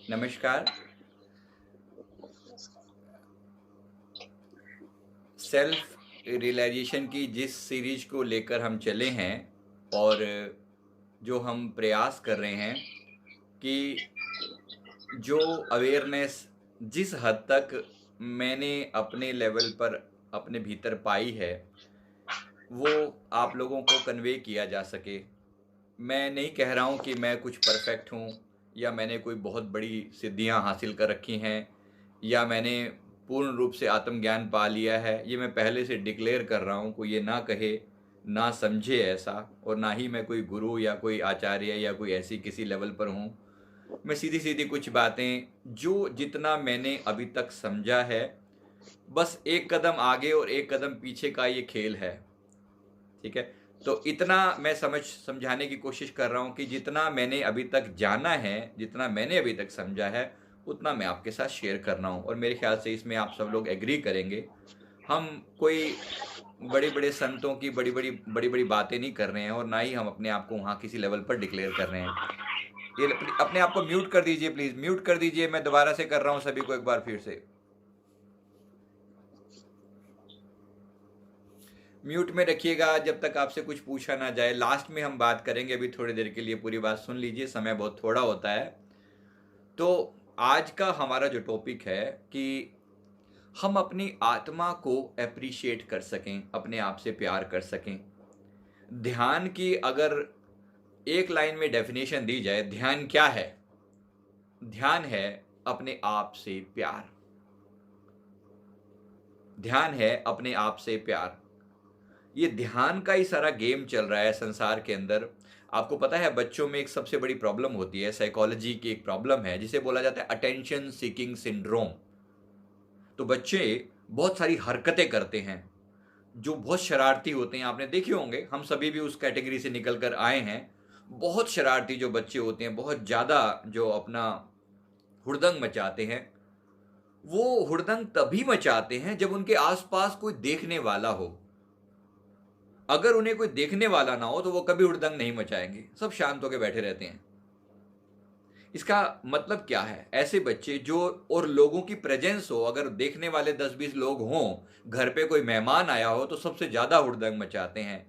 नमस्कार। Self realisation की जिस सीरीज को लेकर हम चले हैं और जो हम प्रयास कर रहे हैं कि जो अवेयरनेस जिस हद तक मैंने अपने लेवल पर अपने भीतर पाई है, वो आप लोगों को कन्वे किया जा सके। मैं नहीं कह रहा हूँ कि मैं कुछ परफेक्ट हूँ या मैंने कोई बहुत बड़ी सिद्धियाँ हासिल कर रखी हैं या मैंने पूर्ण रूप से आत्मज्ञान पा लिया है। ये मैं पहले से डिक्लेयर कर रहा हूँ, कोई ये ना कहे, ना समझे ऐसा, और ना ही मैं कोई गुरु या कोई आचार्य या कोई ऐसी किसी लेवल पर हूँ। मैं सीधी सीधी कुछ बातें जो जितना मैंने अभी तक समझा है, बस एक कदम आगे और एक कदम पीछे का ये खेल है। ठीक है, तो इतना मैं समझाने की कोशिश कर रहा हूँ कि जितना मैंने अभी तक जाना है, जितना मैंने अभी तक समझा है, उतना मैं आपके साथ शेयर कर रहा हूँ। और मेरे ख्याल से इसमें आप सब लोग एग्री करेंगे। हम कोई बड़े बड़े संतों की बड़ी बड़ी बातें नहीं कर रहे हैं और ना ही हम अपने आप को वहाँ किसी लेवल पर डिक्लेयर कर रहे हैं। ये अपने आप को म्यूट कर दीजिए, प्लीज म्यूट कर दीजिए। मैं दोबारा से कर रहा हूँ सभी को एक बार फिर से। म्यूट में रखिएगा जब तक आपसे कुछ पूछा ना जाए। लास्ट में हम बात करेंगे, अभी थोड़ी देर के लिए पूरी बात सुन लीजिए, समय बहुत थोड़ा होता है। तो आज का हमारा जो टॉपिक है कि हम अपनी आत्मा को अप्रिशिएट कर सकें, अपने आप से प्यार कर सकें। ध्यान की अगर एक लाइन में डेफिनेशन दी जाए, ध्यान क्या है? ध्यान है अपने आप से प्यार। ध्यान है अपने आप से प्यार। ये ध्यान का ही सारा गेम चल रहा है संसार के अंदर। आपको पता है बच्चों में एक सबसे बड़ी प्रॉब्लम होती है, साइकोलॉजी की एक प्रॉब्लम है जिसे बोला जाता है अटेंशन सीकिंग सिंड्रोम। तो बच्चे बहुत सारी हरकतें करते हैं जो बहुत शरारती होते हैं। आपने देखे होंगे, हम सभी भी उस कैटेगरी से निकल कर आए हैं। बहुत शरारती जो बच्चे होते हैं, बहुत ज़्यादा जो अपना हुड़दंग मचाते हैं, वो हुड़दंग तभी मचाते हैं जब उनके आसपास कोई देखने वाला हो। अगर उन्हें कोई देखने वाला ना हो तो वो कभी हुड़दंग नहीं मचाएंगे, सब शांत होकर बैठे रहते हैं। इसका मतलब क्या है? ऐसे बच्चे जो, और लोगों की प्रेजेंस हो, अगर देखने वाले 10-20 लोग हों, घर पे कोई मेहमान आया हो, तो सबसे ज्यादा हुड़दंग मचाते हैं।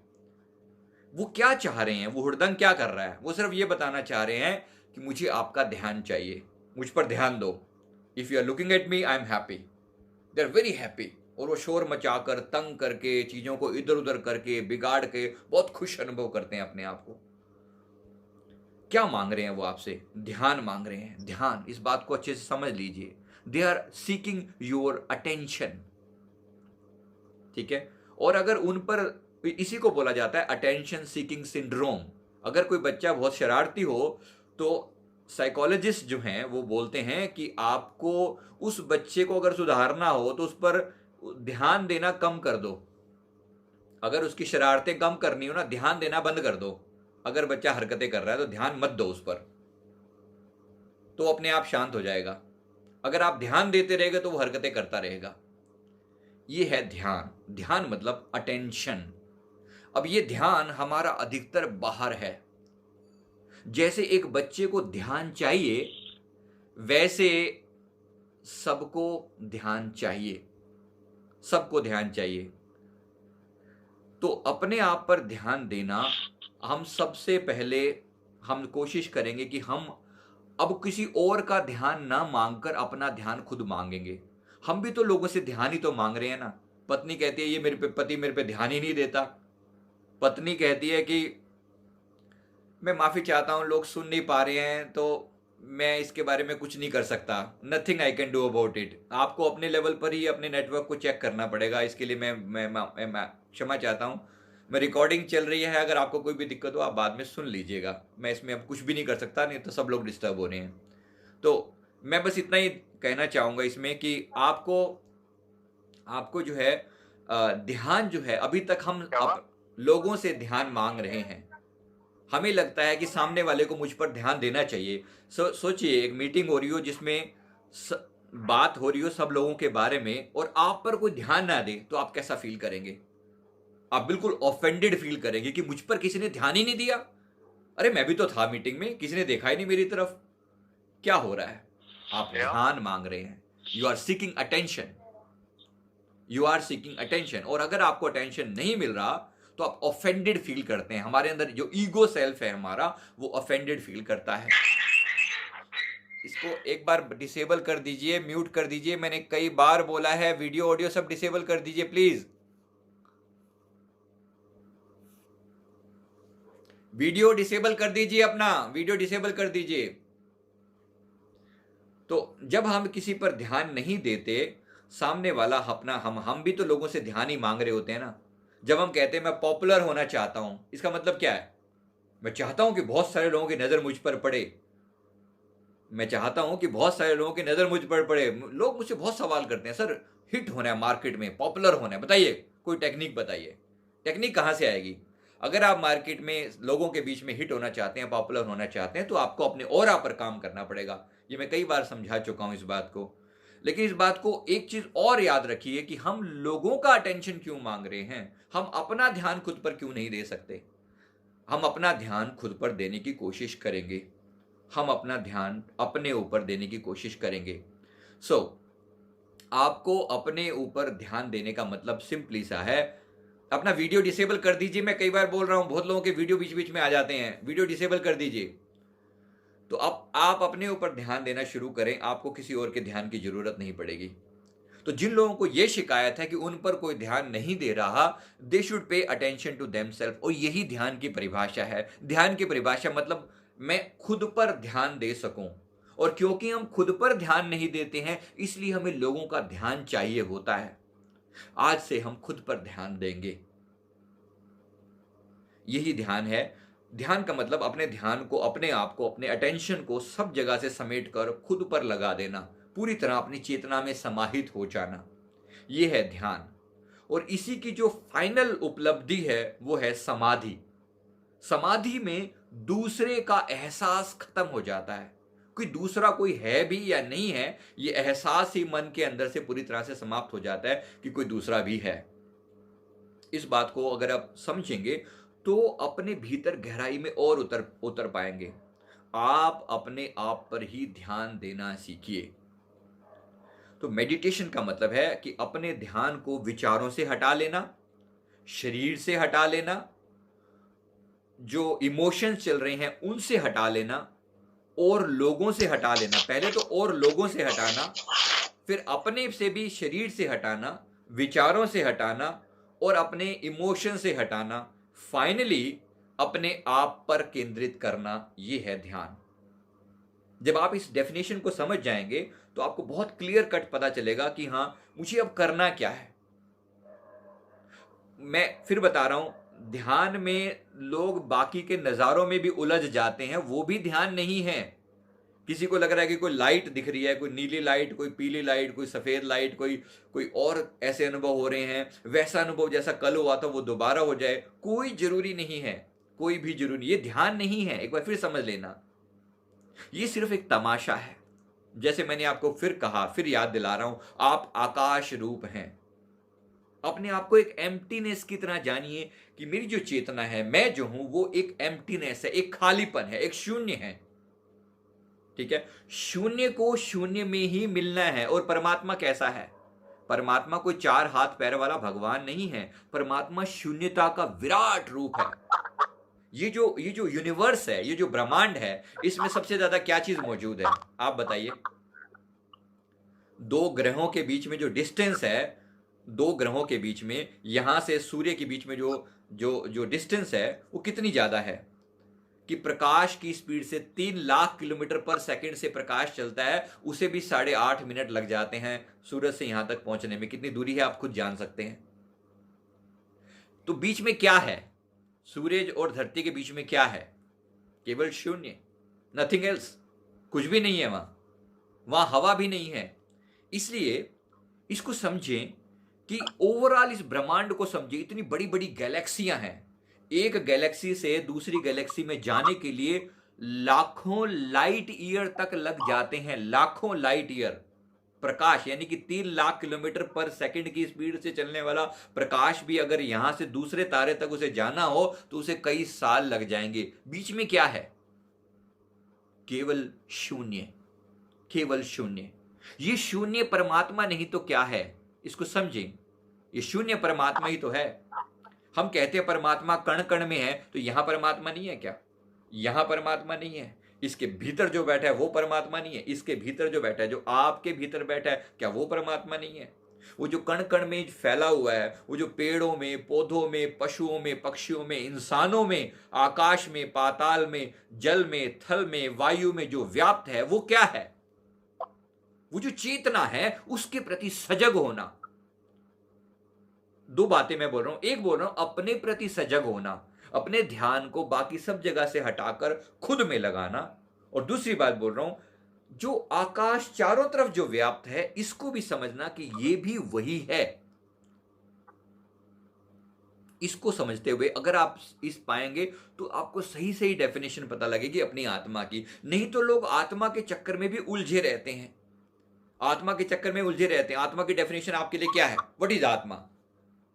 वो क्या चाह रहे हैं? वो हुड़दंग क्या कर रहा है? वो सिर्फ ये बताना चाह रहे हैं कि मुझे आपका ध्यान चाहिए, मुझ पर ध्यान दो। If you are looking at me, I am happy. They are very happy. और वो शोर मचाकर, तंग करके, चीजों को इधर उधर करके, बिगाड़ के बहुत खुश अनुभव करते हैं अपने आप को। क्या मांग रहे हैं वो आपसे? ध्यान मांग रहे हैं। ध्यान, इस बात को अच्छे से समझ लीजिए। They are seeking your attention. ठीक है, और अगर उन पर, इसी को बोला जाता है अटेंशन सीकिंग सिंड्रोम। अगर कोई बच्चा बहुत शरारती हो तो साइकोलॉजिस्ट जो हैं वो बोलते हैं कि आपको उस बच्चे को अगर सुधारना हो तो उस पर ध्यान देना कम कर दो। अगर उसकी शरारतें कम करनी हो ना, ध्यान देना बंद कर दो। अगर बच्चा हरकतें कर रहा है तो ध्यान मत दो उस पर, तो अपने आप शांत हो जाएगा। अगर आप ध्यान देते रहेगा तो वो हरकतें करता रहेगा। ये है ध्यान। ध्यान मतलब अटेंशन। अब ये ध्यान हमारा अधिकतर बाहर है। जैसे एक बच्चे को ध्यान चाहिए, वैसे सबको ध्यान चाहिए। सबको ध्यान चाहिए। तो अपने आप पर ध्यान देना, हम सबसे पहले हम कोशिश करेंगे कि हम अब किसी और का ध्यान ना मांगकर अपना ध्यान खुद मांगेंगे। हम भी तो लोगों से ध्यान ही तो मांग रहे हैं ना। पत्नी कहती है ये मेरे पे, पति मेरे पे ध्यान ही नहीं देता। पत्नी कहती है कि मैं माफी चाहता हूं, लोग सुन नहीं पा रहे हैं, तो मैं इसके बारे में कुछ नहीं कर सकता। Nothing I can do about it. आपको अपने लेवल पर ही अपने नेटवर्क को चेक करना पड़ेगा। इसके लिए मैं क्षमा चाहता हूं। मैं रिकॉर्डिंग चल रही है, अगर आपको कोई भी दिक्कत हो आप बाद में सुन लीजिएगा। मैं इसमें अब कुछ भी नहीं कर सकता, नहीं तो सब लोग डिस्टर्ब हो रहे हैं। तो मैं बस इतना ही कहना चाहूंगा इसमें कि आपको आपको जो है ध्यान जो है, अभी तक हम लोगों से ध्यान मांग रहे हैं। हमें लगता है कि सामने वाले को मुझ पर ध्यान देना चाहिए। सोचिए, एक मीटिंग हो रही हो जिसमें बात हो रही हो सब लोगों के बारे में, और आप पर कोई ध्यान ना दे तो आप कैसा फील करेंगे? आप बिल्कुल ऑफेंडेड फील करेंगे कि मुझ पर किसी ने ध्यान ही नहीं दिया। अरे मैं भी तो था मीटिंग में, किसी ने देखा ही नहीं मेरी तरफ। क्या हो रहा है? आप Yeah. ध्यान मांग रहे हैं, you are seeking attention, you are seeking attention. और अगर आपको अटेंशन नहीं मिल रहा तो आप ऑफेंडेड फील करते हैं। हमारे अंदर जो ईगो सेल्फ है हमारा, वो ऑफेंडेड फील करता है। इसको एक बार डिसेबल कर दीजिए, म्यूट कर दीजिए। मैंने कई बार बोला है, वीडियो ऑडियो सब डिसेबल कर दीजिए प्लीज। वीडियो डिसेबल कर दीजिए, अपना वीडियो डिसेबल कर दीजिए। तो जब हम किसी पर ध्यान नहीं देते, सामने वाला अपना हम भी तो लोगों से ध्यान ही मांग रहे होते हैं ना। जब हम कहते हैं मैं पॉपुलर होना चाहता हूं, इसका मतलब क्या है? मैं चाहता हूं कि बहुत सारे लोगों की नजर मुझ पर पड़े। मैं चाहता हूं कि बहुत सारे लोगों की नजर मुझ पर पड़े। लोग मुझसे बहुत सवाल करते हैं, सर हिट होना है मार्केट में, पॉपुलर होना है, बताइए कोई टेक्निक बताइए। टेक्निक कहां से आएगी? अगर आप मार्केट में लोगों के बीच में हिट होना चाहते हैं, पॉपुलर होना चाहते हैं, तो आपको अपने ऑरा पर काम करना पड़ेगा। ये मैं कई बार समझा चुका हूं इस बात को। लेकिन इस बात को एक चीज और याद रखिए कि हम लोगों का अटेंशन क्यों मांग रहे हैं, हम अपना ध्यान खुद पर क्यों नहीं दे सकते। हम अपना ध्यान खुद पर देने की कोशिश करेंगे, हम अपना ध्यान अपने ऊपर देने की कोशिश करेंगे। सो आपको अपने ऊपर ध्यान देने का मतलब सिंपली सा है, अपना वीडियो डिसेबल कर दीजिए। मैं कई बार बोल रहा हूं, बहुत लोगों के वीडियो बीच बीच में आ जाते हैं, वीडियो डिसेबल कर दीजिए। तो अब आप अपने ऊपर ध्यान देना शुरू करें, आपको किसी और के ध्यान की जरूरत नहीं पड़ेगी। तो जिन लोगों को यह शिकायत है कि उन पर कोई ध्यान नहीं दे रहा, they should pay attention to themself. और यही ध्यान की परिभाषा है। ध्यान की परिभाषा मतलब मैं खुद पर ध्यान दे सकूं। और क्योंकि हम खुद पर ध्यान नहीं देते हैं, इसलिए हमें लोगों का ध्यान चाहिए होता है। आज से हम खुद पर ध्यान देंगे, यही ध्यान है। ध्यान का मतलब अपने ध्यान को, अपने आप को, अपने अटेंशन को सब जगह से समेट कर खुद पर लगा देना, पूरी तरह अपनी चेतना में समाहित हो जाना, यह है ध्यान। और इसी की जो फाइनल उपलब्धि है वो है समाधि। समाधि में दूसरे का एहसास खत्म हो जाता है। कोई दूसरा कोई है भी या नहीं है, ये एहसास ही मन के अंदर से पूरी तरह से समाप्त हो जाता है कि कोई दूसरा भी है। इस बात को अगर आप समझेंगे तो अपने भीतर गहराई में और उतर पाएंगे। आप अपने आप पर ही ध्यान देना सीखिए। तो मेडिटेशन का मतलब है कि अपने ध्यान को विचारों से हटा लेना, शरीर से हटा लेना, जो इमोशंस चल रहे हैं उनसे हटा लेना, और लोगों से हटा लेना। पहले तो और लोगों से हटाना, फिर अपने से भी, शरीर से हटाना, विचारों से हटाना, और अपने इमोशन से हटाना, फाइनली अपने आप पर केंद्रित करना। यह है ध्यान। जब आप इस डेफिनेशन को समझ जाएंगे तो आपको बहुत क्लियर कट पता चलेगा कि हां, मुझे अब करना क्या है। मैं फिर बता रहा हूं, ध्यान में लोग बाकी के नजारों में भी उलझ जाते हैं, वो भी ध्यान नहीं है। किसी को लग रहा है कि कोई लाइट दिख रही है, कोई नीली लाइट, कोई पीली लाइट, कोई सफेद लाइट, कोई और ऐसे अनुभव हो रहे हैं, वैसा अनुभव जैसा कल हुआ था वो दोबारा हो जाए। कोई जरूरी नहीं है, कोई भी जरूरी नहीं। ये ध्यान नहीं है, एक बार फिर समझ लेना। ये सिर्फ एक तमाशा है। जैसे मैंने आपको फिर कहा, फिर याद दिला रहा हूं, आप आकाश रूप हैं। अपने आप को एक एम्प्टीनेस की तरह जानिए कि मेरी जो चेतना है, मैं जो हूं, वो एक एम्प्टीनेस है, एक खालीपन है, एक शून्य है। ठीक है, शून्य को शून्य में ही मिलना है। और परमात्मा कैसा है? परमात्मा कोई चार हाथ पैर वाला भगवान नहीं है। परमात्मा शून्यता का विराट रूप है। ये जो यूनिवर्स है, ये जो ब्रह्मांड है, इसमें सबसे ज्यादा क्या चीज मौजूद है आप बताइए? दो ग्रहों के बीच में जो डिस्टेंस है, दो ग्रहों के बीच में, यहां से सूर्य के बीच में जो जो जो डिस्टेंस है, वो कितनी ज्यादा है कि प्रकाश की स्पीड से 3 लाख किलोमीटर पर सेकंड से प्रकाश चलता है, उसे भी 8.5 मिनट लग जाते हैं सूरज से यहां तक पहुंचने में। कितनी दूरी है आप खुद जान सकते हैं। तो बीच में क्या है? सूरज और धरती के बीच में क्या है? केवल शून्य, नथिंग एल्स। कुछ भी नहीं है वहां हवा भी नहीं है। इसलिए इसको समझें कि ओवरऑल इस ब्रह्मांड को समझिए। इतनी बड़ी बड़ी गैलेक्सियां हैं, एक गैलेक्सी से दूसरी गैलेक्सी में जाने के लिए लाखों लाइट ईयर तक लग जाते हैं। लाखों लाइट ईयर। प्रकाश यानी कि 3 लाख किलोमीटर पर सेकंड की स्पीड से चलने वाला प्रकाश भी अगर यहां से दूसरे तारे तक उसे जाना हो तो उसे कई साल लग जाएंगे। बीच में क्या है? केवल शून्य, केवल शून्य। ये शून्य परमात्मा नहीं तो क्या है, इसको समझें। ये शून्य परमात्मा ही तो है। हम कहते हैं परमात्मा कण कण में है, तो यहां परमात्मा नहीं है क्या? यहां परमात्मा नहीं है? इसके भीतर जो बैठा है वो परमात्मा नहीं है? इसके भीतर जो बैठा है, जो आपके भीतर बैठा है, क्या वो परमात्मा नहीं है? वो जो कण कण में फैला हुआ है, वो जो पेड़ों में, पौधों में, पशुओं में, पक्षियों में, इंसानों में, आकाश में, पाताल में, जल में, थल में, वायु में जो व्याप्त है, वो क्या है? वो जो चेतना है, उसके प्रति सजग होना। दो बातें मैं बोल रहा हूं। एक बोल रहा हूं अपने प्रति सजग होना, अपने ध्यान को बाकी सब जगह से हटाकर खुद में लगाना। और दूसरी बात बोल रहा हूं, जो आकाश चारों तरफ जो व्याप्त है, इसको भी समझना कि ये भी वही है। इसको समझते हुए अगर आप इस पाएंगे तो आपको सही सही डेफिनेशन पता लगेगी अपनी आत्मा की। नहीं तो लोग आत्मा के चक्कर में भी उलझे रहते हैं, आत्मा के चक्कर में उलझे रहते हैं। आत्मा की डेफिनेशन आपके लिए क्या है? व्हाट इज आत्मा?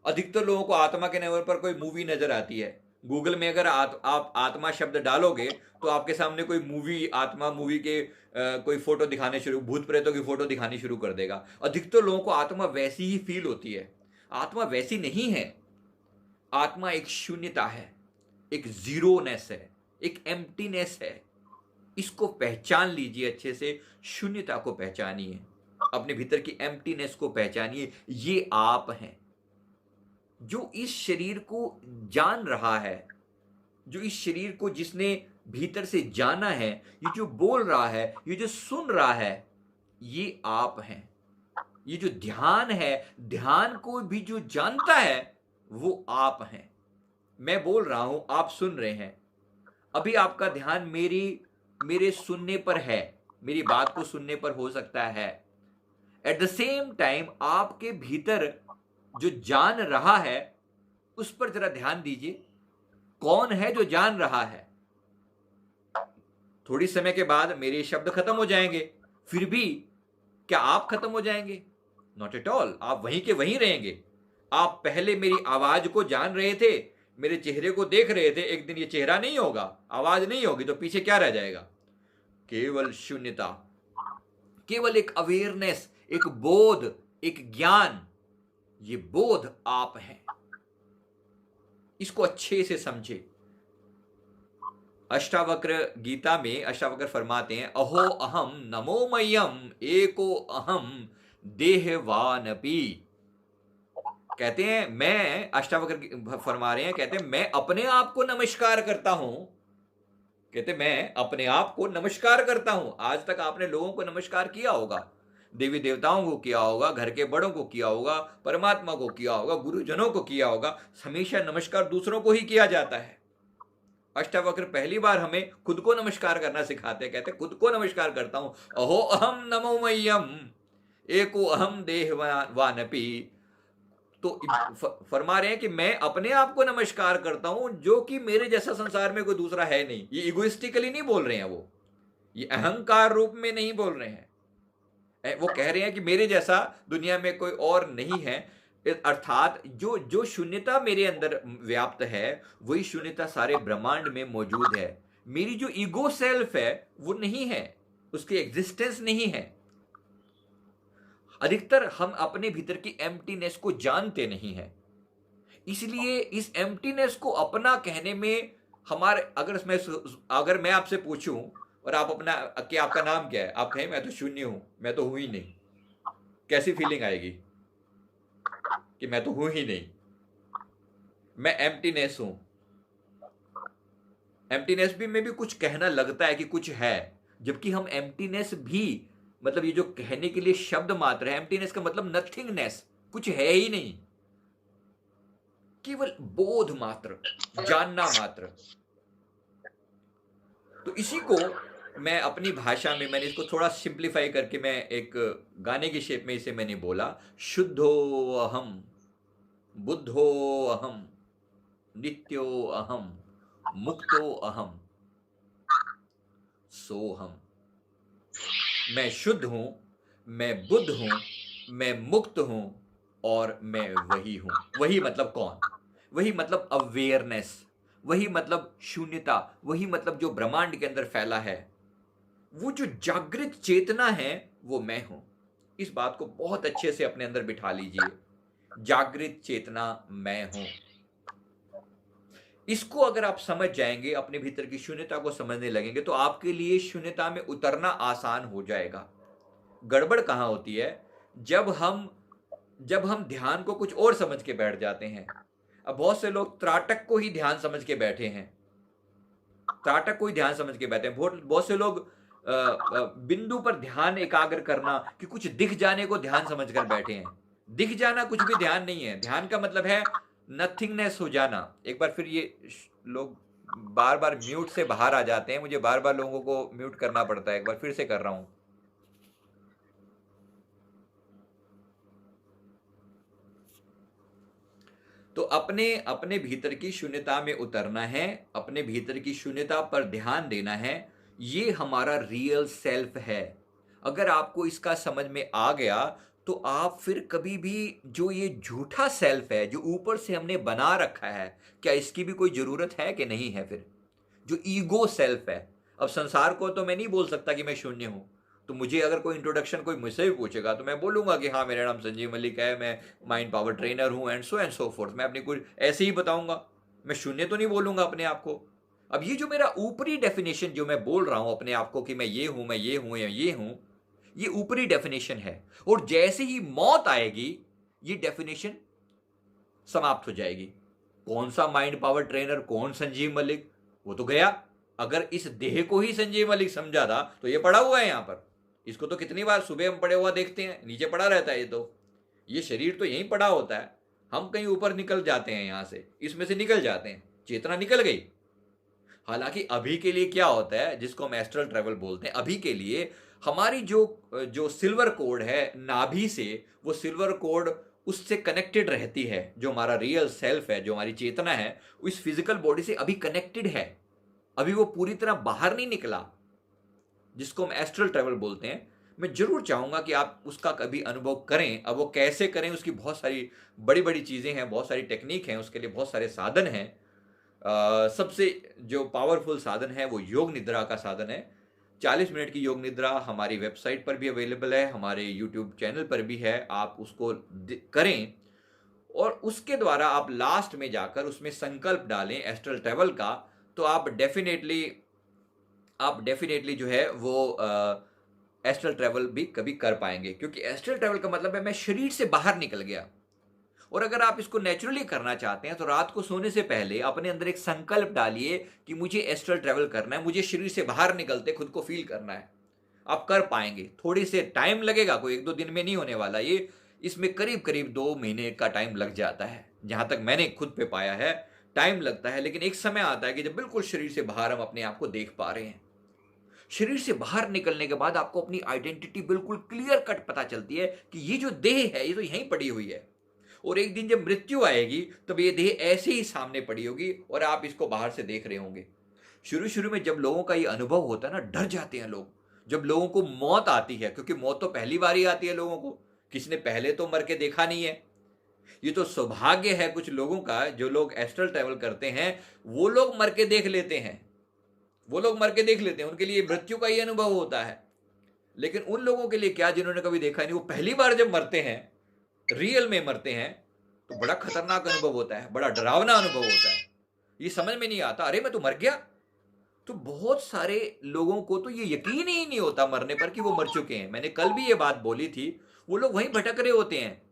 अधिकतर लोगों को आत्मा के नाम पर कोई मूवी नजर आती है। गूगल में अगर आप आत्मा शब्द डालोगे तो आपके सामने कोई मूवी, आत्मा मूवी के कोई फोटो दिखाने शुरू, भूत प्रेतों की फोटो दिखानी शुरू कर देगा। अधिकतर लोगों को आत्मा वैसी ही फील होती है। आत्मा वैसी नहीं है। आत्मा एक शून्यता है, एक जीरोनेस है, एक एम्प्टीनेस है। इसको पहचान लीजिए अच्छे से। शून्यता को पहचानिए, अपने भीतर की एम्प्टीनेस को पहचानिए। ये आप हैं। जो इस शरीर को जान रहा है, जो इस शरीर को जिसने भीतर से जाना है, ये जो बोल रहा है, ये जो सुन रहा है, ये आप हैं। ये जो ध्यान है, ध्यान को भी जो जानता है, वो आप हैं। मैं बोल रहा हूं, आप सुन रहे हैं। अभी आपका ध्यान मेरे सुनने पर है, मेरी बात को सुनने पर हो सकता है। एट द सेम टाइम आपके भीतर जो जान रहा है, उस पर जरा ध्यान दीजिए। कौन है जो जान रहा है? थोड़ी समय के बाद मेरे शब्द खत्म हो जाएंगे, फिर भी क्या आप खत्म हो जाएंगे? Not at all. आप वहीं के वहीं रहेंगे। आप पहले मेरी आवाज को जान रहे थे, मेरे चेहरे को देख रहे थे। एक दिन ये चेहरा नहीं होगा, आवाज नहीं होगी, तो पीछे क्या रह जाएगा? केवल शून्यता, केवल एक अवेयरनेस, एक बोध, एक ज्ञान। ये बोध आप हैं। इसको अच्छे से समझे। अष्टावक्र गीता में अष्टावक्र फरमाते हैं, अहो अहम नमोमयम एको अहम देहवानपि। कहते हैं, मैं, अष्टावक्र फरमा रहे हैं, कहते हैं मैं अपने आप को नमस्कार करता हूं। कहते मैं अपने आप को नमस्कार करता हूं। आज तक आपने लोगों को नमस्कार किया होगा, देवी देवताओं को किया होगा, घर के बड़ों को किया होगा, परमात्मा को किया होगा, गुरुजनों को किया होगा। हमेशा नमस्कार दूसरों को ही किया जाता है। अष्टावक्र पहली बार हमें खुद को नमस्कार करना सिखाते हैं। कहते खुद को नमस्कार करता हूं, अहो अहम नमोमय्यम एको अहम देहवानपि। तो फरमा रहे हैं कि मैं अपने आप को नमस्कार करता हूं, जो कि मेरे जैसा संसार में कोई दूसरा है नहीं। ये इगोइस्टिकली नहीं बोल रहे हैं, वो ये अहंकार रूप में नहीं बोल रहे हैं। वो कह रहे हैं कि मेरे जैसा दुनिया में कोई और नहीं है। अर्थात जो जो शून्यता मेरे अंदर व्याप्त है, वही शून्यता सारे ब्रह्मांड में मौजूद है। मेरी जो ईगो सेल्फ है वो नहीं है, उसकी एग्जिस्टेंस नहीं है। अधिकतर हम अपने भीतर की एम्प्टीनेस को जानते नहीं हैं। इसलिए इस एम्प्टीनेस को अपना कहने में हमारे, अगर मैं आपसे पूछूं और आप अपना, कि आपका नाम क्या है, आप कहें मैं तो शून्य हूं, मैं तो हूं ही नहीं, कैसी फीलिंग आएगी? कि मैं तो हूं ही नहीं, मैं एम्प्टीनेस हूं। एम्प्टीनेस भी में भी कुछ कहना लगता है कि कुछ है, जबकि हम एम्प्टीनेस भी, मतलब ये जो कहने के लिए शब्द मात्र है, एम्प्टीनेस का मतलब नथिंगनेस, कुछ है ही नहीं, केवल बोध मात्र, जानना मात्र। तो इसी को मैं अपनी भाषा में, मैंने इसको थोड़ा सिंप्लीफाई करके मैं एक गाने की शेप में इसे मैंने बोला, शुद्धो अहम, बुद्धो अहम, नित्यो अहम, मुक्तो अहम, सोहम। मैं शुद्ध हूं, मैं बुद्ध हूं, मैं मुक्त हूं, और मैं वही हूं। वही मतलब कौन? वही मतलब अवेयरनेस, वही मतलब शून्यता, वही मतलब जो ब्रह्मांड के अंदर फैला है। वो जो जागृत चेतना है वो मैं हूं। इस बात को बहुत अच्छे से अपने अंदर बिठा लीजिए, जागृत चेतना मैं हूं। इसको अगर आप समझ जाएंगे, अपने भीतर की शून्यता को समझने लगेंगे, तो आपके लिए शून्यता में उतरना आसान हो जाएगा। गड़बड़ कहां होती है? जब हम जब हम ध्यान को कुछ और समझ के बैठ जाते हैं। अब बहुत से लोग त्राटक को ही ध्यान समझ के बैठे हैं, त्राटक को ही ध्यान समझ के बैठे हैं। बहुत बहुत से लोग बिंदु पर ध्यान एकाग्र करना, कि कुछ दिख जाने को ध्यान समझ कर बैठे हैं। दिख जाना कुछ भी ध्यान नहीं है। ध्यान का मतलब है नथिंगनेस हो जाना। एक बार फिर ये लोग बार बार म्यूट से बाहर आ जाते हैं, मुझे बार बार लोगों को म्यूट करना पड़ता है। एक बार फिर से कर रहा हूं। तो अपने अपने भीतर की शून्यता में उतरना है, अपने भीतर की शून्यता पर ध्यान देना है। ये हमारा रियल सेल्फ है। अगर आपको इसका समझ में आ गया, तो आप फिर कभी भी जो ये झूठा सेल्फ है जो ऊपर से हमने बना रखा है, क्या इसकी भी कोई जरूरत है कि नहीं है? फिर जो ईगो सेल्फ है, अब संसार को तो मैं नहीं बोल सकता कि मैं शून्य हूं। तो मुझे अगर कोई इंट्रोडक्शन कोई मुझसे भी पूछेगा तो मैं बोलूंगा कि हाँ, मेरा नाम संजीव मलिक है, मैं माइंड पावर ट्रेनर हूं, एंड सो फोर्थ। मैं अपनी कुछ ऐसे ही बताऊंगा, मैं शून्य तो नहीं बोलूंगा अपने आप को। अब ये जो मेरा ऊपरी डेफिनेशन जो मैं बोल रहा हूं अपने आप को कि मैं ये हूं, मैं ये हूं या ये हूं, ये ऊपरी डेफिनेशन है। और जैसे ही मौत आएगी, ये डेफिनेशन समाप्त हो जाएगी। कौन सा माइंड पावर ट्रेनर, कौन संजीव मलिक, वो तो गया। अगर इस देह को ही संजीव मलिक समझा था तो ये पड़ा हुआ है यहां पर। इसको तो कितनी बार सुबह हम पड़े हुआ देखते हैं, नीचे पड़ा रहता है। ये शरीर तो यहीं पड़ा होता है। हम कहीं ऊपर निकल जाते हैं, यहां से इसमें से निकल जाते हैं, चेतना निकल गई। हालांकि अभी के लिए क्या होता है, जिसको हम एस्ट्रल ट्रेवल बोलते हैं, अभी के लिए हमारी जो जो सिल्वर कोड है नाभि से, वो सिल्वर कोड उससे कनेक्टेड रहती है। जो हमारा रियल सेल्फ है, जो हमारी चेतना है, इस फिजिकल बॉडी से अभी कनेक्टेड है। अभी वो पूरी तरह बाहर नहीं निकला, जिसको हम एस्ट्रल ट्रेवल बोलते हैं। मैं जरूर चाहूंगा कि आप उसका कभी अनुभव करें। अब वो कैसे करें, उसकी बहुत सारी बड़ी बड़ी चीजें हैं, बहुत सारी टेक्निक हैं, उसके लिए बहुत सारे साधन हैं। सबसे जो पावरफुल साधन है वो योग निद्रा का साधन है। 40 मिनट की योग निद्रा हमारी वेबसाइट पर भी अवेलेबल है, हमारे यूट्यूब चैनल पर भी है। आप उसको करें और उसके द्वारा आप लास्ट में जाकर उसमें संकल्प डालें एस्ट्रल ट्रेवल का, तो आप डेफिनेटली जो है वो एस्ट्रल ट्रेवल भी कभी कर पाएंगे। क्योंकि एस्ट्रल ट्रेवल का मतलब है मैं शरीर से बाहर निकल गया। और अगर आप इसको नेचुरली करना चाहते हैं तो रात को सोने से पहले अपने अंदर एक संकल्प डालिए कि मुझे एस्ट्रल ट्रेवल करना है, मुझे शरीर से बाहर निकलते खुद को फील करना है। आप कर पाएंगे। थोड़ी से टाइम लगेगा, कोई 1-2 दिन में नहीं होने वाला ये। इसमें करीब करीब 2 महीने का टाइम लग जाता है, जहां तक मैंने खुद पे पाया है। टाइम लगता है, लेकिन एक समय आता है कि जब बिल्कुल शरीर से बाहर हम अपने आप को देख पा रहे हैं। शरीर से बाहर निकलने के बाद आपको अपनी आइडेंटिटी बिल्कुल क्लियर कट पता चलती है कि ये जो देह है ये तो यहीं पड़ी हुई है, और एक दिन जब मृत्यु आएगी तब ये देह ऐसे ही सामने पड़ी होगी और आप इसको बाहर से देख रहे होंगे। शुरू शुरू में जब लोगों का ये अनुभव होता है ना, डर जाते हैं लोग। जब लोगों को मौत आती है, क्योंकि मौत तो पहली बार ही आती है लोगों को, किसी ने पहले तो मर के देखा नहीं है। ये तो सौभाग्य है कुछ लोगों का, जो लोग एस्ट्रल ट्रैवल करते हैं वो लोग मर के देख लेते हैं। वो लोग मर के देख लेते हैं, उनके लिए मृत्यु का ही अनुभव होता है। लेकिन उन लोगों के लिए क्या, जिन्होंने कभी देखा नहीं, वो पहली बार जब मरते हैं, रियल में मरते हैं, तो बड़ा खतरनाक अनुभव होता है, बड़ा डरावना अनुभव होता है। ये समझ में नहीं आता, अरे मैं तो मर गया। तो बहुत सारे लोगों को तो ये यकीन ही नहीं होता मरने पर कि वो मर चुके हैं। मैंने कल भी ये बात बोली थी। वो लोग वहीं भटक रहे होते हैं,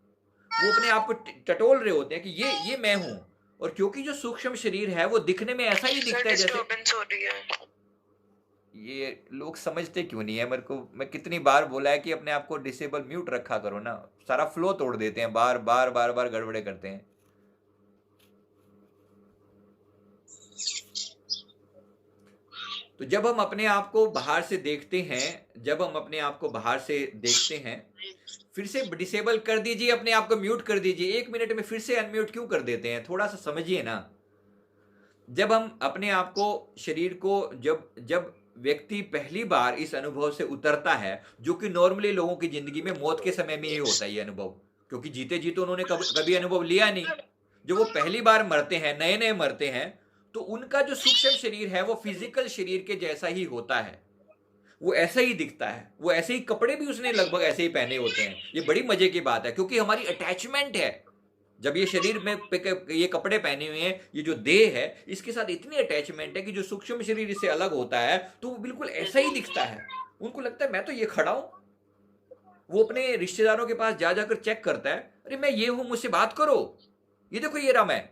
वो अपने आप को टटोल रहे होते हैं कि ये मैं हूं। और क्योंकि जो सूक्ष्म शरीर है वो दिखने में ऐसा ही दिखता है जैसे, ये लोग समझते क्यों नहीं है मेरे को। मैं कितनी बार बोला है कि अपने आप को डिसेबल म्यूट रखा करो ना, सारा फ्लो तोड़ देते हैं, बार बार बार बार गड़बड़े करते हैं। तो जब हम अपने आप को बाहर से देखते हैं, जब हम अपने आप को बाहर से देखते हैं, फिर से डिसेबल कर दीजिए, अपने आप को म्यूट कर दीजिए। 1 मिनट में फिर से अनम्यूट क्यों कर देते हैं, थोड़ा सा समझिए ना। जब हम अपने आप को, शरीर को, जब व्यक्ति पहली बार इस अनुभव से उतरता है, जो कि नॉर्मली लोगों की जिंदगी में मौत के समय में ही होता है ये अनुभव, क्योंकि जीते जी तो उन्होंने कभी अनुभव लिया नहीं। जो वो पहली बार मरते हैं, नए नए मरते हैं, तो उनका जो सूक्ष्म शरीर है वो फिजिकल शरीर के जैसा ही होता है। वो ऐसा ही दिखता है, वो ऐसे ही कपड़े भी उसने लगभग ऐसे ही पहने होते हैं। ये बड़ी मजे की बात है, क्योंकि हमारी अटैचमेंट है। जब ये शरीर में ये कपड़े पहने हुए हैं, ये जो देह है, इसके साथ इतनी अटैचमेंट है कि जो सूक्ष्म शरीर इससे अलग होता है तो वो बिल्कुल ऐसा ही दिखता है। उनको लगता है मैं तो ये खड़ा हूं। वो अपने रिश्तेदारों के पास जा जाकर चेक करता है, अरे मैं ये हूं, मुझसे बात करो, ये देखो ये रहा मैं,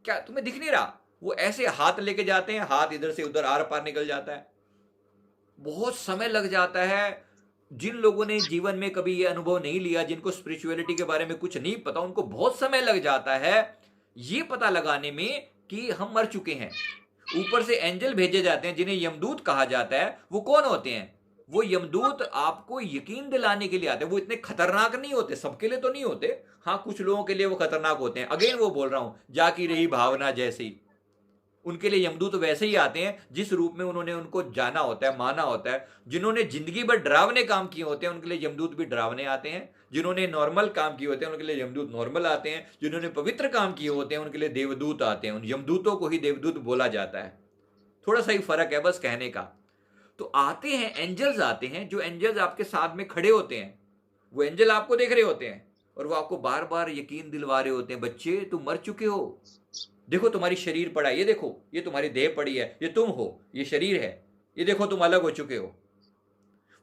क्या तुम्हें दिख नहीं रहा? वो ऐसे हाथ लेके जाते हैं, हाथ इधर से उधर आर पार निकल जाता है। बहुत समय लग जाता है। जिन लोगों ने जीवन में कभी ये अनुभव नहीं लिया, जिनको स्पिरिचुअलिटी के बारे में कुछ नहीं पता, उनको बहुत समय लग जाता है ये पता लगाने में कि हम मर चुके हैं। ऊपर से एंजल भेजे जाते हैं जिन्हें यमदूत कहा जाता है। वो कौन होते हैं? वो यमदूत आपको यकीन दिलाने के लिए आते हैं। वो इतने खतरनाक नहीं होते, सबके लिए तो नहीं होते, हाँ कुछ लोगों के लिए वो खतरनाक होते हैं। अगेन वो बोल रहा हूं, जाकी रही भावना जैसी, उनके लिए यमदूत वैसे ही आते हैं जिस रूप में उन्होंने उनको जाना होता है, माना होता है। जिन्होंने जिंदगी भर डरावने काम किए होते हैं उनके लिए यमदूत भी डरावने आते हैं। जिन्होंने नॉर्मल काम किए होते हैं उनके लिए यमदूत नॉर्मल आते हैं। जिन्होंने पवित्र काम किए होते हैं उनके लिए देवदूत आते हैं। उन यमदूतों को ही देवदूत बोला जाता है। थोड़ा सा ही फर्क है बस कहने का। तो आते हैं, एंजल्स आते हैं, जो एंजल्स आपके साथ में खड़े होते हैं। वो एंजल आपको देख रहे होते हैं और वो आपको बार बार यकीन दिलवा रहे होते हैं, बच्चे तुम मर चुके हो, देखो तुम्हारी शरीर पड़ा है, ये देखो ये तुम्हारी देह पड़ी है, ये तुम हो, ये शरीर है, ये देखो तुम अलग हो चुके हो।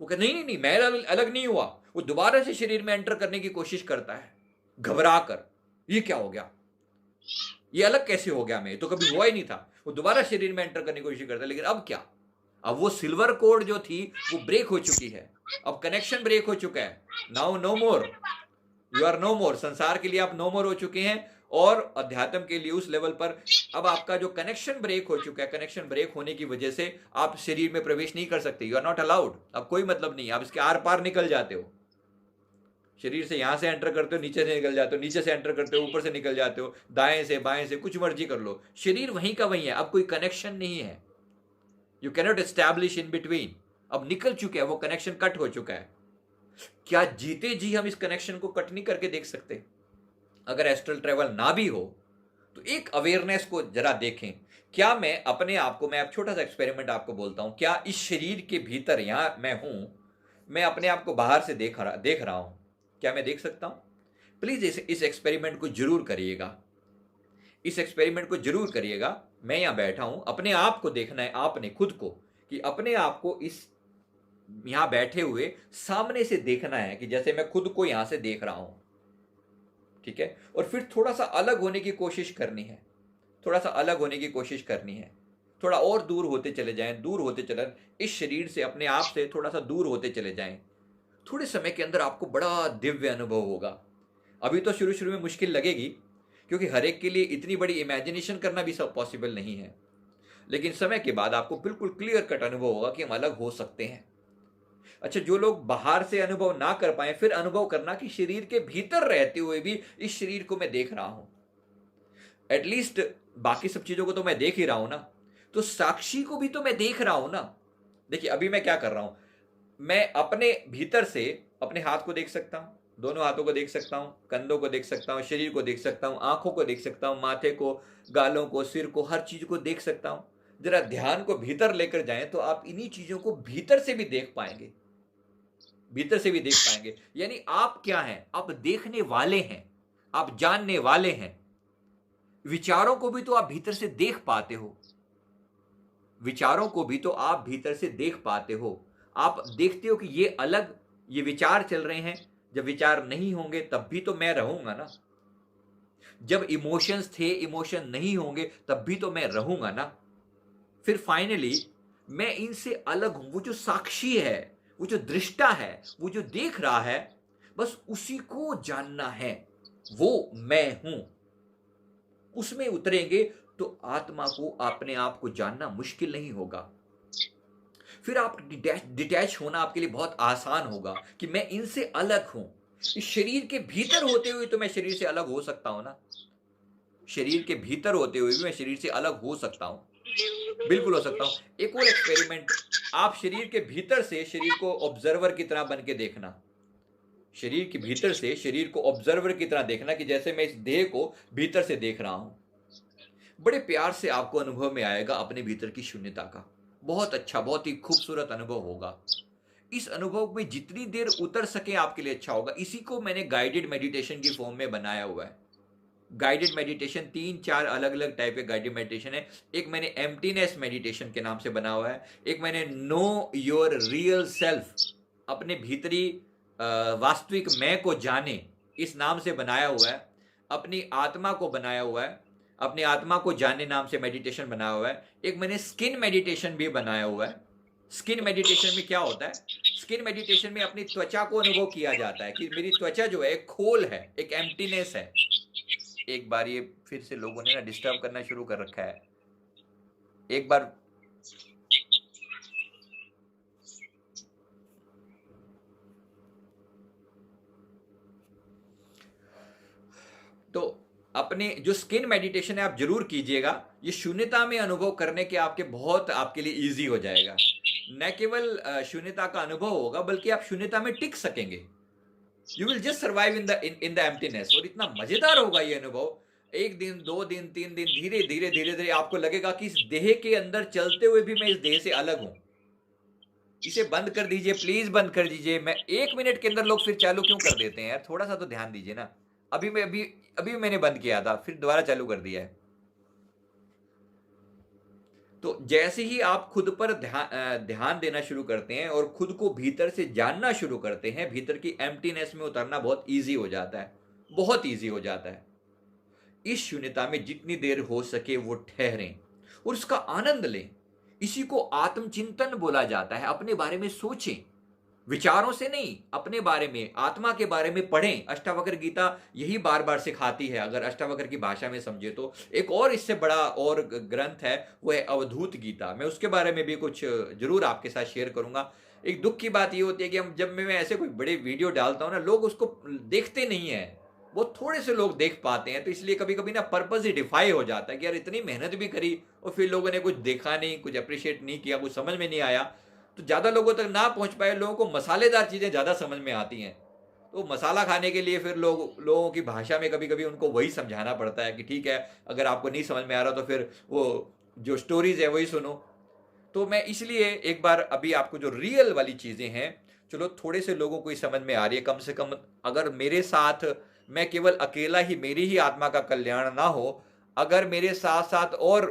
वो कहते नहीं नहीं नहीं, मैं अलग नहीं हुआ। वो दोबारा से शरीर में एंटर करने की कोशिश करता है घबरा कर, ये क्या हो गया, ये अलग कैसे हो गया, मैं तो कभी हुआ ही नहीं था। वो दोबारा शरीर में एंटर करने की कोशिश करता है, लेकिन अब क्या, अब वो सिल्वर कोड जो थी वो ब्रेक हो चुकी है। अब कनेक्शन ब्रेक हो चुका है। Now no more, you are no more. संसार के लिए आप नो मोर हो चुके हैं और अध्यात्म के लिए उस लेवल पर अब आपका जो कनेक्शन ब्रेक हो चुका है। कनेक्शन ब्रेक होने की वजह से आप शरीर में प्रवेश नहीं कर सकते। You are not allowed. अब कोई मतलब नहीं, आप इसके आर पार निकल जाते हो। शरीर से यहां से एंटर करते हो, नीचे से निकल जाते हो, नीचे से एंटर करते हो, ऊपर से निकल जाते हो, दाएं से बाएं से, कुछ मर्जी कर लो, शरीर वहीं का वहीं है। अब कोई कनेक्शन नहीं है। You cannot establish in between. अब निकल चुके हैं, वो कनेक्शन कट हो चुका है। क्या जीते जी हम इस कनेक्शन को कट नहीं करके देख सकते? अगर एस्ट्रल ट्रेवल ना भी हो तो एक अवेयरनेस को जरा देखें। क्या मैं अपने आप को, मैं अब छोटा सा एक्सपेरिमेंट आपको बोलता हूं, क्या इस शरीर के भीतर यहां मैं हूं, मैं अपने आप को बाहर से देख रहा हूं, क्या मैं देख सकता हूं? प्लीज इस एक्सपेरिमेंट को जरूर करिएगा। इस एक्सपेरिमेंट को जरूर करिएगा। मैं यहां बैठा हूं, अपने आप को देखना है, आपने खुद को, कि अपने आप को इस यहां बैठे हुए सामने से देखना है, कि जैसे मैं खुद को यहां से देख रहा हूं, ठीक है? और फिर थोड़ा सा अलग होने की कोशिश करनी है, थोड़ा सा अलग होने की कोशिश करनी है। थोड़ा और दूर होते चले जाएं, दूर होते चले, इस शरीर से, अपने आप से थोड़ा सा दूर होते चले जाएं। थोड़े समय के अंदर आपको बड़ा दिव्य अनुभव होगा। अभी तो शुरू शुरू में मुश्किल लगेगी, क्योंकि हर एक के लिए इतनी बड़ी इमेजिनेशन करना भी सब पॉसिबल नहीं है। लेकिन समय के बाद आपको बिल्कुल क्लियर कट अनुभव होगा कि हम अलग हो सकते हैं। अच्छा, जो लोग बाहर से अनुभव ना कर पाए, फिर अनुभव करना कि शरीर के भीतर रहते हुए भी इस शरीर को मैं देख रहा हूं। एटलीस्ट बाकी सब चीजों को तो मैं देख ही रहा हूं ना, तो साक्षी को भी तो मैं देख रहा हूं ना। देखिए अभी मैं क्या कर रहा हूं, मैं अपने भीतर से अपने हाथ को देख सकता हूं, दोनों हाथों को देख सकता हूं, कंधों को देख सकता हूं, शरीर को देख सकता हूं, आंखों को देख सकता हूं, माथे को, गालों को, सिर को, हर चीज को देख सकता हूं। जरा ध्यान को भीतर लेकर जाएं तो आप इन्हीं चीजों को भीतर से भी देख पाएंगे, भीतर से भी देख पाएंगे। यानी आप क्या हैं? आप देखने वाले हैं, आप जानने वाले हैं। विचारों को भी तो आप भीतर से देख पाते हो, विचारों को भी तो आप भीतर से देख पाते हो। आप देखते हो कि ये अलग, ये विचार चल रहे हैं। जब विचार नहीं होंगे तब भी तो मैं रहूंगा ना। जब इमोशंस थे, इमोशन नहीं होंगे तब भी तो मैं रहूंगा ना। फिर फाइनली मैं इनसे अलग हूं। वो जो साक्षी है, वो जो दृष्टा है, वो जो देख रहा है, बस उसी को जानना है। वो मैं हूं, उसमें उतरेंगे तो आत्मा को, अपने आप को जानना मुश्किल नहीं होगा। फिर आप डिटैच होना आपके लिए बहुत आसान होगा कि मैं इनसे अलग हूं। इस शरीर के भीतर होते हुए तो मैं शरीर से अलग हो सकता हूं ना। शरीर के भीतर होते हुए भी मैं शरीर से अलग हो सकता हूं, बिल्कुल हो सकता हूं। एक और एक्सपेरिमेंट, आप शरीर के भीतर से शरीर को ऑब्जर्वर की तरह बन के देखना। शरीर के भीतर से शरीर को ऑब्जर्वर की तरह देखना, कि जैसे मैं इस देह को भीतर से देख रहा हूं। बड़े प्यार से आपको अनुभव में आएगा अपने भीतर की शून्यता का। बहुत अच्छा, बहुत ही खूबसूरत अनुभव होगा। इस अनुभव में जितनी देर उतर सके आपके लिए अच्छा होगा। इसी को मैंने गाइडेड मेडिटेशन की फॉर्म में बनाया हुआ है। गाइडेड मेडिटेशन 3-4 अलग-अलग टाइप के गाइडेड मेडिटेशन है। एक मैंने एम्प्टीनेस मेडिटेशन के नाम से बना हुआ है। एक मैंने नो योर रियल सेल्फ, अपने भीतरी वास्तविक मैं को जाने, इस नाम से बनाया हुआ है। अपनी आत्मा को बनाया हुआ है, अपनी आत्मा को जानने नाम से मेडिटेशन बनाया हुआ है। एक मैंने स्किन मेडिटेशन भी बनाया हुआ है। स्किन मेडिटेशन में क्या होता है? स्किन मेडिटेशन में अपनी त्वचा को अनुभव किया जाता है कि मेरी त्वचा जो है एक खोल है, एक एम्प्टीनेस है। एक बार ये फिर से लोगों ने ना डिस्टर्ब करना शुरू कर रखा है। एक बार तो अपने जो स्किन मेडिटेशन है आप जरूर कीजिएगा। ये शून्यता में अनुभव करने के आपके लिए इजी हो जाएगा। न केवल शून्यता का अनुभव होगा, बल्कि आप शून्यता में टिक सकेंगे। You will just survive in the emptiness. और इतना मजेदार होगा ये अनुभव। 1 दिन, 2 दिन, 3 दिन, धीरे धीरे धीरे धीरे आपको लगेगा कि इस देह के अंदर चलते हुए भी मैं इस देह से अलग हूं। इसे बंद कर दीजिए, प्लीज बंद कर दीजिए। मैं 1 मिनट के अंदर लोग फिर चालू क्यों कर देते हैं यार? थोड़ा सा तो ध्यान दीजिए ना। अभी मैंने बंद किया था, फिर दोबारा चालू कर दिया है। तो जैसे ही आप खुद पर ध्यान देना शुरू करते हैं और खुद को भीतर से जानना शुरू करते हैं, भीतर की एम्प्टीनेस में उतरना बहुत ईजी हो जाता है, बहुत ईजी हो जाता है। इस शून्यता में जितनी देर हो सके वो ठहरें और उसका आनंद लें। इसी को आत्मचिंतन बोला जाता है। अपने बारे में सोचें, विचारों से नहीं, अपने बारे में, आत्मा के बारे में पढ़ें। अष्टावक्र गीता यही बार बार सिखाती है, अगर अष्टावक्र की भाषा में समझे तो। एक और इससे बड़ा और ग्रंथ है, वो है अवधूत गीता। मैं उसके बारे में भी कुछ जरूर आपके साथ शेयर करूंगा। एक दुख की बात ये होती है कि जब मैं ऐसे कोई बड़े वीडियो डालता हूं ना, लोग उसको देखते नहीं है। वो थोड़े से लोग देख पाते हैं, तो इसलिए कभी कभी ना पर्पस ही डिफाई हो जाता है कि यार इतनी मेहनत भी करी और फिर लोगों ने कुछ देखा नहीं, कुछ अप्रिशिएट नहीं किया, कुछ समझ में नहीं आया, तो ज़्यादा लोगों तक ना पहुंच पाए। लोगों को मसालेदार चीज़ें ज़्यादा समझ में आती हैं, तो मसाला खाने के लिए फिर लोगों की भाषा में कभी कभी उनको वही समझाना पड़ता है कि ठीक है, अगर आपको नहीं समझ में आ रहा तो फिर वो जो स्टोरीज है वही सुनो। तो मैं इसलिए एक बार अभी आपको जो रियल वाली चीज़ें हैं, चलो थोड़े से लोगों को ही समझ में आ रही है, कम से कम अगर मेरे साथ मैं केवल अकेला ही, मेरी ही आत्मा का कल्याण ना हो, अगर मेरे साथ साथ और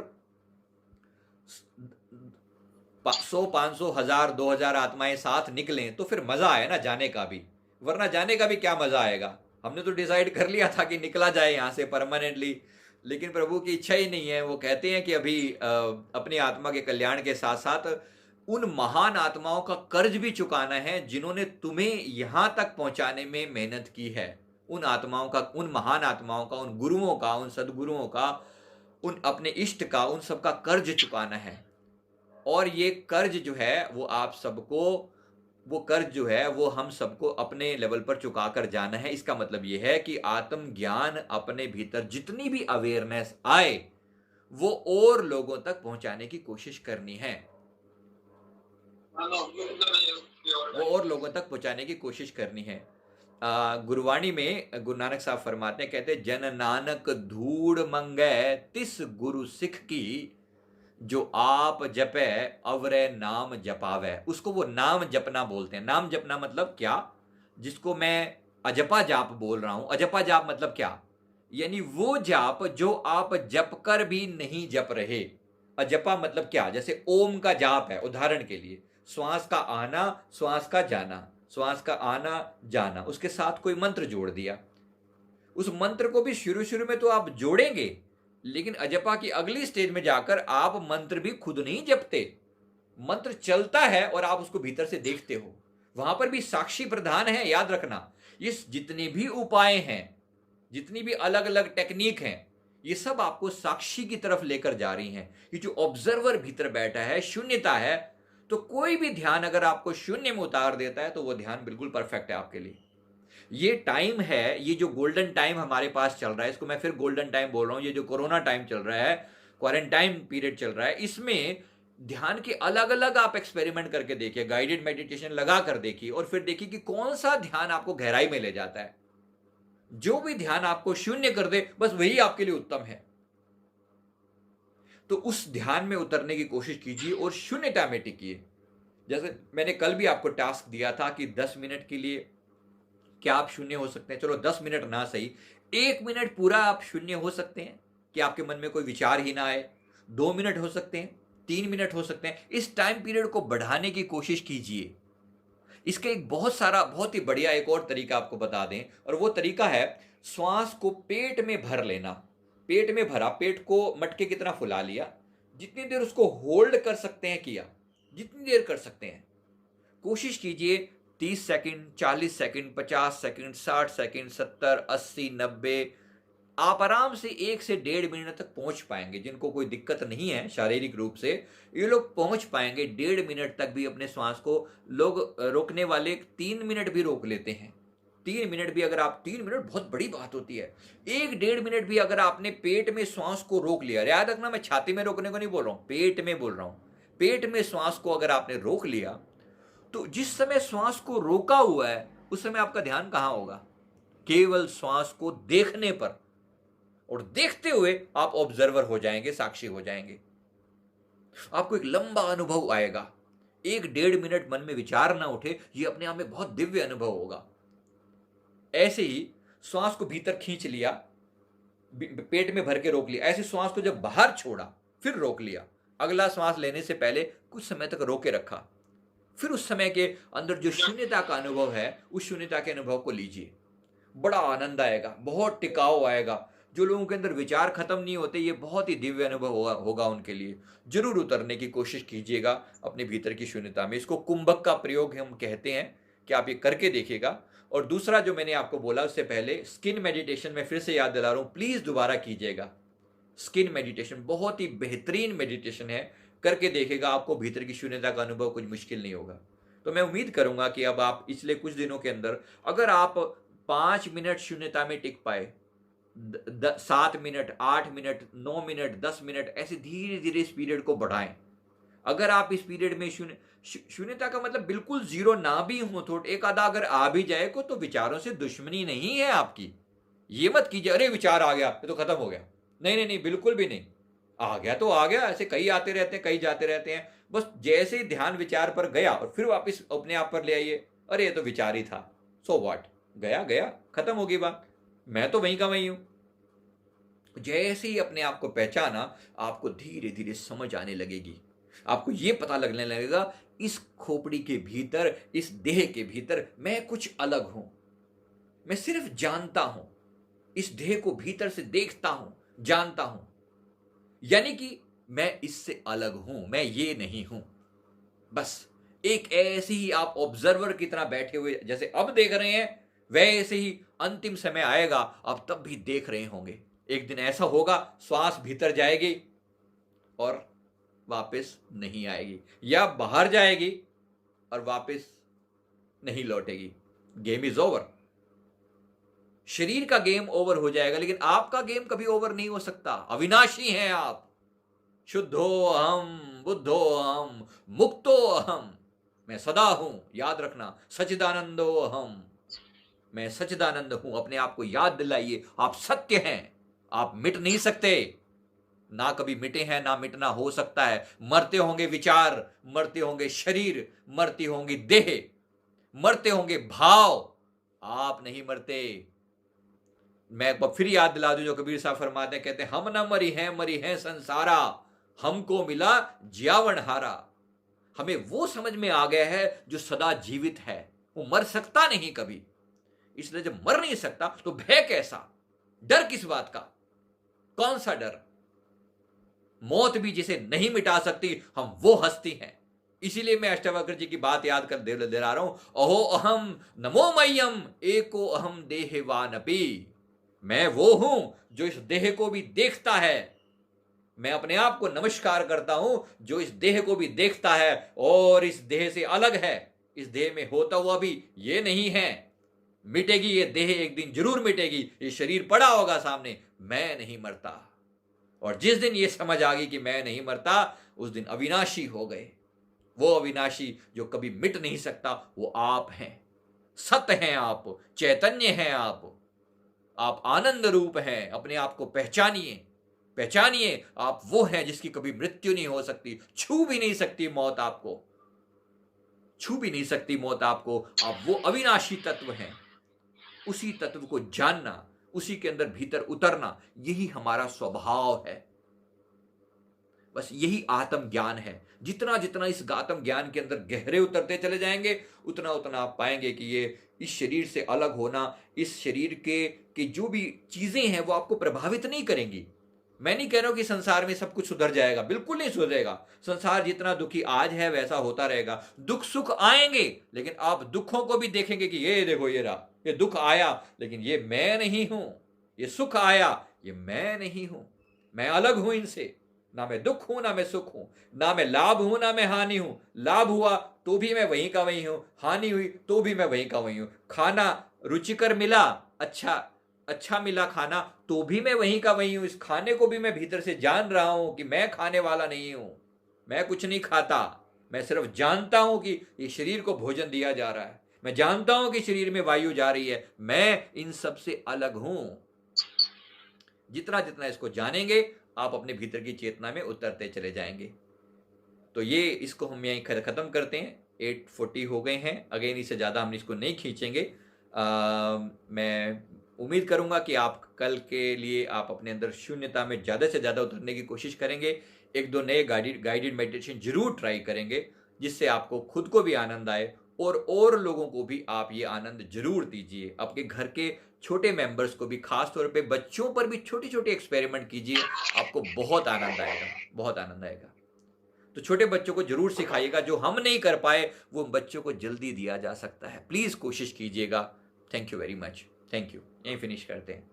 100, 500, 1000, 2000 आत्माएं साथ निकलें तो फिर मजा आए ना जाने का भी। वरना जाने का भी क्या मजा आएगा? हमने तो डिसाइड कर लिया था कि निकला जाए यहां से परमानेंटली, लेकिन प्रभु की इच्छा ही नहीं है। वो कहते हैं कि अभी अपनी आत्मा के कल्याण के साथ साथ उन महान आत्माओं का कर्ज भी चुकाना है जिन्होंने तुम्हें यहां तक पहुंचाने में मेहनत की है। उन आत्माओं का, उन महान आत्माओं का, उन गुरुओं का, उन सदगुरुओं का, उन अपने इष्ट का, उन सबका कर्ज चुकाना है। और ये कर्ज जो है वो आप सबको, वो कर्ज जो है वो हम सबको अपने लेवल पर चुका कर जाना है। इसका मतलब ये है कि आत्म ज्ञान अपने भीतर जितनी भी अवेयरनेस आए वो और लोगों तक पहुंचाने की कोशिश करनी है, वो और लोगों तक पहुंचाने की कोशिश करनी है। गुरवाणी में गुरु नानक साहब फरमाते हैं, कहते जन नानक धूड़ मंगे तिस गुरु सिख की, जो आप जपे अवरे नाम जपावे। उसको वो नाम जपना बोलते हैं। नाम जपना मतलब क्या? जिसको मैं अजपा जाप बोल रहा हूं। अजपा जाप मतलब क्या? यानी वो जाप जो आप जप कर भी नहीं जप रहे। अजपा मतलब क्या? जैसे ओम का जाप है, उदाहरण के लिए श्वास का आना, श्वास का जाना, श्वास का आना जाना, उसके साथ कोई मंत्र जोड़ दिया। उस मंत्र को भी शुरू शुरू में तो आप जोड़ेंगे, लेकिन अजपा की अगली स्टेज में जाकर आप मंत्र भी खुद नहीं जपते। मंत्र चलता है और आप उसको भीतर से देखते हो। वहां पर भी साक्षी प्रधान है, याद रखना। ये जितने भी उपाय हैं, जितनी भी अलग अलग टेक्निक हैं, ये सब आपको साक्षी की तरफ लेकर जा रही हैं। ये जो ऑब्जर्वर भीतर बैठा है, शून्यता है, तो कोई भी ध्यान अगर आपको शून्य में उतार देता है तो वो ध्यान बिल्कुल परफेक्ट है आपके लिए। ये टाइम है, ये जो गोल्डन टाइम हमारे पास चल रहा है, इसको मैं फिर गोल्डन टाइम बोल रहा हूं। ये जो कोरोना टाइम चल रहा है, क्वारंटाइन पीरियड चल रहा है, इसमें ध्यान के अलग अलग आप एक्सपेरिमेंट करके देखिए, गाइडेड मेडिटेशन लगा कर देखिए और फिर देखिए कि कौन सा ध्यान आपको गहराई में ले जाता है। जो भी ध्यान आपको शून्य कर दे, बस वही आपके लिए उत्तम है। तो उस ध्यान में उतरने की कोशिश कीजिए और शून्यता में टिकिए। जैसे मैंने कल भी आपको टास्क दिया था कि 10 मिनट के लिए क्या आप शून्य हो सकते हैं? चलो 10 मिनट ना सही, 1 मिनट पूरा आप शून्य हो सकते हैं कि आपके मन में कोई विचार ही ना आए। 2 मिनट हो सकते हैं, 3 मिनट हो सकते हैं। इस टाइम पीरियड को बढ़ाने की कोशिश कीजिए। इसका एक बहुत ही बढ़िया एक और तरीका आपको बता दें, और वो तरीका है श्वास को पेट में भर लेना। पेट में भरा, पेट को मटके की तरह फुला लिया, जितनी देर उसको होल्ड कर सकते हैं किया, जितनी देर कर सकते हैं। कोशिश कीजिए 30 सेकंड, 40 सेकंड, 50 सेकंड, 60 सेकंड, 70, 80, 90। आप आराम से 1 से 1.5 मिनट तक पहुंच पाएंगे। जिनको कोई दिक्कत नहीं है शारीरिक रूप से, ये लोग पहुंच पाएंगे 1.5 मिनट तक भी अपने श्वास को। लोग रोकने वाले 3 मिनट भी रोक लेते हैं। 3 मिनट भी, अगर आप 3 मिनट बहुत बड़ी बात होती है। 1 1.5 मिनट भी अगर आपने पेट में श्वास को रोक लिया, याद रखना मैं छाती में रोकने को नहीं बोल रहा हूं, पेट में बोल रहा हूं। पेट में श्वास को अगर आपने रोक लिया, तो जिस समय श्वास को रोका हुआ है उस समय आपका ध्यान कहां होगा? केवल श्वास को देखने पर, और देखते हुए आप ऑब्जर्वर हो जाएंगे, साक्षी हो जाएंगे। आपको एक लंबा अनुभव आएगा। 1 1.5 मिनट मन में विचार ना उठे, यह अपने आप में बहुत दिव्य अनुभव होगा। ऐसे ही श्वास को भीतर खींच लिया, पेट में भर के रोक लिया, ऐसे श्वास को जब बाहर छोड़ा फिर रोक लिया, अगला श्वास लेने से पहले कुछ समय तक रोके रखा, फिर उस समय के अंदर जो शून्यता का अनुभव है, उस शून्यता के अनुभव को लीजिए। बड़ा आनंद आएगा, बहुत टिकाऊ आएगा। जो लोगों के अंदर विचार खत्म नहीं होते, ये बहुत ही दिव्य अनुभव होगा उनके लिए। जरूर उतरने की कोशिश कीजिएगा अपने भीतर की शून्यता में। इसको कुंभक का प्रयोग हम कहते हैं, कि आप ये करके देखिएगा। और दूसरा जो मैंने आपको बोला उससे पहले, स्किन मेडिटेशन में फिर से याद दिला रहा हूं, प्लीज दोबारा कीजिएगा। स्किन मेडिटेशन बहुत ही बेहतरीन मेडिटेशन है, करके देखेगा, आपको भीतर की शून्यता का अनुभव कुछ मुश्किल नहीं होगा। तो मैं उम्मीद करूंगा कि अब आप पिछले कुछ दिनों के अंदर, अगर आप 5 मिनट शून्यता में टिक पाए, 7 मिनट, 8 मिनट, 9 मिनट, 10 मिनट, ऐसे धीरे धीरे इस पीरियड को बढ़ाएं। अगर आप इस पीरियड में शून्यता का मतलब बिल्कुल जीरो ना भी हो, तो एक आधा अगर आ भी जाए को, तो विचारों से दुश्मनी नहीं है आपकी। ये मत कीजिए, अरे विचार आ गया ये तो खत्म हो गया। नहीं नहीं नहीं, बिल्कुल भी नहीं। आ गया तो आ गया, ऐसे कई आते रहते हैं, कई जाते रहते हैं। बस जैसे ही ध्यान विचार पर गया और फिर वापस अपने आप पर ले आइए, अरे ये तो विचार ही था, सो व्हाट, गया गया, खत्म होगी बात, मैं तो वहीं का वहीं हूं। जैसे ही अपने आप को पहचाना, आपको धीरे धीरे समझ आने लगेगी। आपको यह पता लगने लगेगा, इस खोपड़ी के भीतर, इस देह के भीतर मैं कुछ अलग हूं। मैं सिर्फ जानता हूं, इस देह को भीतर से देखता हूं, जानता हूं, यानी कि मैं इससे अलग हूं, मैं ये नहीं हूं। बस एक ऐसे ही आप ऑब्जर्वर की तरह बैठे हुए, जैसे अब देख रहे हैं, वैसे ही अंतिम समय आएगा, आप तब भी देख रहे होंगे। एक दिन ऐसा होगा, श्वास भीतर जाएगी और वापस नहीं आएगी, या बाहर जाएगी और वापस नहीं लौटेगी। Game is over. शरीर का गेम ओवर हो जाएगा, लेकिन आपका गेम कभी ओवर नहीं हो सकता। अविनाशी हैं आप। शुद्धो अहम, बुद्धो अहम, मुक्तो अहम। मैं सदा हूं, याद रखना। सच्चिदानंदो अहम, मैं सच्चिदानंद हूं। अपने आप को याद दिलाइए, आप सत्य हैं, आप मिट नहीं सकते, ना कभी मिटे हैं, ना मिटना हो सकता है। मरते होंगे विचार, मरते होंगे शरीर, मरती होंगी देह, मरते होंगे भाव, आप नहीं मरते। मैं एक बार फिर याद दिला दूं जो कबीर साहब फरमाते हैं, कहते हैं, हम न मरी हैं संसारा, हमको मिला ज्यावन हारा। हमें वो समझ में आ गया है जो सदा जीवित है, वो मर सकता नहीं कभी। इसलिए जब मर नहीं सकता तो भय कैसा, डर किस बात का, कौन सा डर? मौत भी जिसे नहीं मिटा सकती, हम वो हस्ती हैं। इसीलिए मैं अष्टावक्र जी की बात याद कर दे रहा हूं, अहो अहम नमो मह्यम एको अहम देहवानपि। मैं वो हूं जो इस देह को भी देखता है। मैं अपने आप को नमस्कार करता हूं जो इस देह को भी देखता है और इस देह से अलग है। इस देह में होता हुआ भी ये नहीं है। मिटेगी ये देह, एक दिन जरूर मिटेगी। ये शरीर पड़ा होगा सामने, मैं नहीं मरता। और जिस दिन ये समझ आ गई कि मैं नहीं मरता, उस दिन अविनाशी हो गए। वो अविनाशी जो कभी मिट नहीं सकता, वो आप हैं। सत्य हैं आप, चैतन्य हैं आप आनंद रूप हैं। अपने आप को पहचानिए, पहचानिए, आप वो हैं जिसकी कभी मृत्यु नहीं हो सकती, छू भी नहीं सकती मौत आपको, छू भी नहीं सकती मौत आपको। आप वो अविनाशी तत्व हैं। उसी तत्व को जानना, उसी के अंदर भीतर उतरना, यही हमारा स्वभाव है। बस यही आत्म ज्ञान है। जितना जितना इस आत्म ज्ञान के अंदर गहरे उतरते चले जाएंगे, उतना उतना आप पाएंगे कि ये इस शरीर से अलग होना, इस शरीर के जो भी चीजें हैं वो आपको प्रभावित नहीं करेंगी। मैं नहीं कह रहा हूं कि संसार में सब कुछ सुधर जाएगा, बिल्कुल नहीं सुधरेगा। संसार जितना दुखी आज है वैसा होता रहेगा। दुख सुख आएंगे, लेकिन आप दुखों को भी देखेंगे कि ये देखो ये रहा, ये दुख आया, लेकिन ये मैं नहीं हूं। ये सुख आया, ये मैं नहीं हूं, मैं अलग हूं इनसे। ना मैं दुख हूं, ना मैं सुख हूं, ना मैं लाभ हूं, ना मैं हानि हूं। लाभ हुआ तो भी मैं वहीं का वहीं हूं, हानि हुई तो भी मैं वहीं का वहीं हूं। खाना रुचिकर मिला, अच्छा अच्छा मिला खाना, तो भी मैं वहीं का वहीं हूं। इस खाने को भी मैं भीतर से जान रहा हूं कि मैं खाने वाला नहीं हूं, मैं कुछ नहीं खाता। मैं सिर्फ जानता हूं कि ये शरीर को भोजन दिया जा रहा है, मैं जानता हूं कि शरीर में वायु जा रही है, मैं इन सब से अलग हूं। जितना जितना इसको जानेंगे, आप अपने भीतर की चेतना में उतरते चले जाएंगे। तो ये इसको हम यहीं खत्म करते हैं। 8:40 हो गए हैं। अगेन इससे ज़्यादा हम इसको नहीं खींचेंगे। मैं उम्मीद करूंगा कि आप कल के लिए आप अपने अंदर शून्यता में ज़्यादा से ज़्यादा उतरने की कोशिश करेंगे। एक दो नए गाइडेड मेडिटेशन जरूर ट्राई करेंगे, जिससे आपको खुद को भी आनंद आए और लोगों को भी आप ये आनंद जरूर दीजिए। आपके घर के छोटे मेंबर्स को भी, खास तौर पे बच्चों पर भी छोटे छोटे एक्सपेरिमेंट कीजिए, आपको बहुत आनंद आएगा, बहुत आनंद आएगा। तो छोटे बच्चों को जरूर सिखाइएगा, जो हम नहीं कर पाए वो बच्चों को जल्दी दिया जा सकता है। प्लीज कोशिश कीजिएगा। Thank you very much. Thank you. यहीं फिनिश करते हैं।